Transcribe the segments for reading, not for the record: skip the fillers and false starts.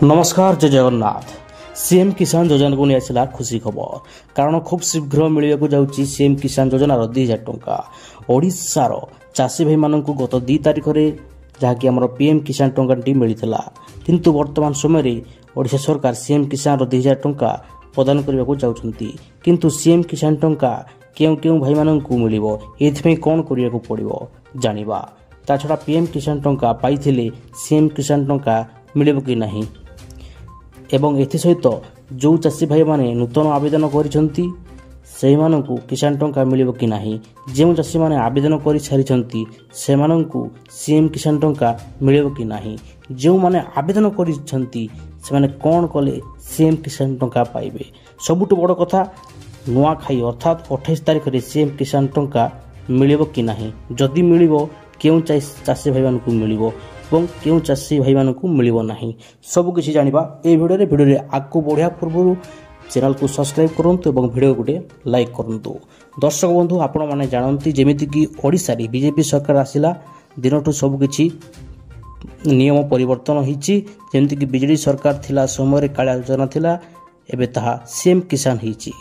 नमस्कार जय जगन्नाथ। सीएम किसान योजना को नहीं खुशी खबर कारण खूब शीघ्र मिलवाक जाऊँगी सीएम किसान योजनार 2000 टंका। ओडिशार चाषी भाई मानक गत 2 तारिख में जहाँकि आम पीएम किसान टंका मिलता किंतु वर्तमान समय ओडिशा सरकार सीएम किसान 2000 टंका प्रदान करने को चाहते किंतु सीएम किसान टंका क्यों क्यों भाई मानक मिल ये कौन करने को पड़ो जाना ता छड़ा पीएम किसान टंका पाई सीएम किसान टंका मिल कि नहीं एवं एथि सहित जो चाषी भाई माने नूतन आवेदन करिसेंती सेहि मानकु किसान टंका मिलिबो कि नाही। जो चाषी माने आवेदन करि सारिसेंती से मानकु सीएम किसान टंका मिलिबो कि नाही। जो माने आवेदन करिसेंती से माने कोन कले सीएम किसान टंका पाइबे। सबुठ बड़ कथा नुआ खाई अर्थात 28 तारिख रे सीएम किसान टंका मिलिबो कि नाही। जदि मिलिबो केउ चाषी भाई मानकु मिलिबो और क्यों चाषी भाई मानकु मिलिबो नाही सबकिछि जानिबा ए भिडियो रे आगु बढ़िया पूर्व चैनल को सब्सक्राइब करंतु और वीडियो गोटे लाइक करंतु। दर्शक बंधु आपण माने जानंती जेमिति कि ओडिसा रे बीजेपी सरकार आसिला दिनठू सबकिछि नियम परिवर्तन होईछि। जेमिति कि बिजली सरकार थिला समय काळा योजना थिला एबे ताहा सीएम किसान होईछि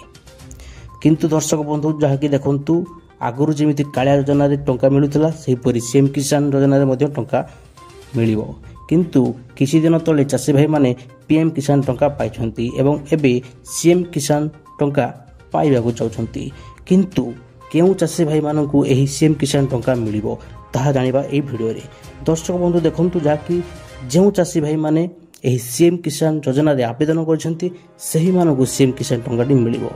किंतु दर्शक बंधु जहा कि देखंतु आगुरु जेमिति काळा योजना रे टंका मिलुथिला सेहि परि सीएम किसान योजना रे मध्ये टंका मिलिबो किंतु किछि दिन तले चाषी भाई माने पीएम किसान टंका पाइछंती एवं एबे सीएम किसान टंका पाइबाकू चाहछंती किंतु केउ चाषी भाई मानकू एही सीएम किसान टंका मिलिबो ताहा जानिबा ए भिडियो रे। दर्शक बंधु देखंतु जाकि जेउ चाषी भाई माने एही सीएम किसान योजना रे आवेदन करछंती सेही मानकू सीएम किसान टंकाटी मिलिबो।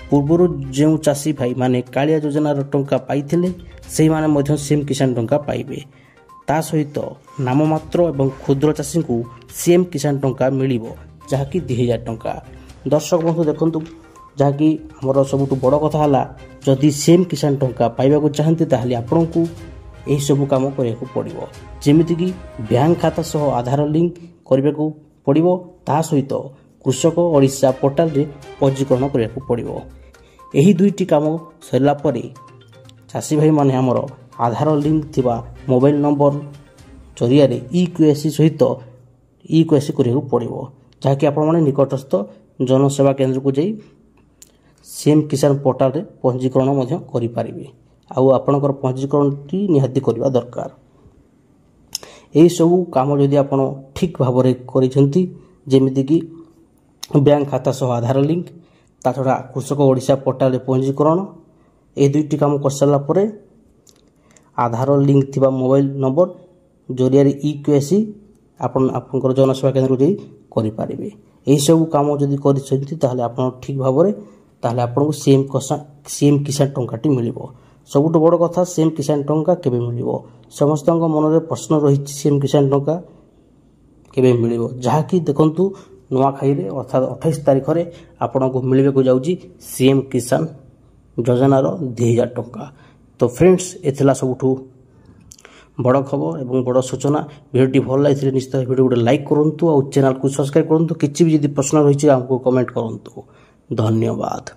पूर्वरु जेउ चाषी भाई माने कालिया योजना रो टंका पाइथिले सेही माने मध्ये सीएम किसान टंका पाइबे। ता सहित नाममात्र एवं क्षुद्र चाषी को सीएम किसान टंका मिलिबो जहाँकि 2000 टंका। दर्शक बंधु देखंतु जहाँकि हमर सबुठ बड़ कथा हला जदि सीएम किसान टंका पाइबाकू चाहते ताहले आपनकू एही सब काम करियाकू पड़िबो जेमिति कि बैंक खाता सह आधार लिंक करिबाकू पड़िबो ता सहित कृषक ओडिशा पोर्टल रे पंजीकरण करियाकू पड़िबो। एही दुईटी काम सरला परे चाषी भाई माने हमर आधार लिंक थिबा मोबाइल नंबर जरिया रे ई-केवाईसी सहित ई-केवाईसी करियाकू पड़िबो जहाँकि आपण माने निकटस्थ जनसेवा केंद्र को जाई सीएम किसान पोर्टल रे पंजीकरण मध्य करि पारिबे। आउ आपणकर पंजीकरण टी निहाती करबा दरकार। एही सब काम जदि आपण ठीक भाव रे करिसेंती जेमिति कि बैंक खाता सह आधार लिंक ता छडा कृषक ओडिशा पोर्टल रे पंजीकरण ए दुईटी काम करसला परे आधार लिंक थिबा मोबाइल नंबर जरिया रे ई-केवाईसी आपनकर जनसेवा केंद्र जाई करि पारिबे। एही सब काम जदि करिसेंती ताहले आपण ठीक भाव रे ताहले आपनको सीएम किसान टंकाटी मिलिबो। सबुठ बड़ कथा सीएम किसान टंका केबे मिलिबो समस्तଙ୍କ मनरे प्रश्न रहिछि सीएम किसान टंका केबे मिलिबो जहाँकि देखंतु नुआखाई रे अर्थात 28 तारिख रे आपनको मिलिबेको जाउची सीएम किसान योजनार 2000 टंका। तो फ्रेंड्स एथिला सबुठू बड़ खबर एवं बड़ सूचना। भिडियोटी भल लागिले निश्चित भिडियो गोटे लाइक करंतु और चैनल को सब्सक्राइब करंतु। किछि भी यदि प्रश्न रहिछि हमको कमेंट करंतु। धन्यवाद।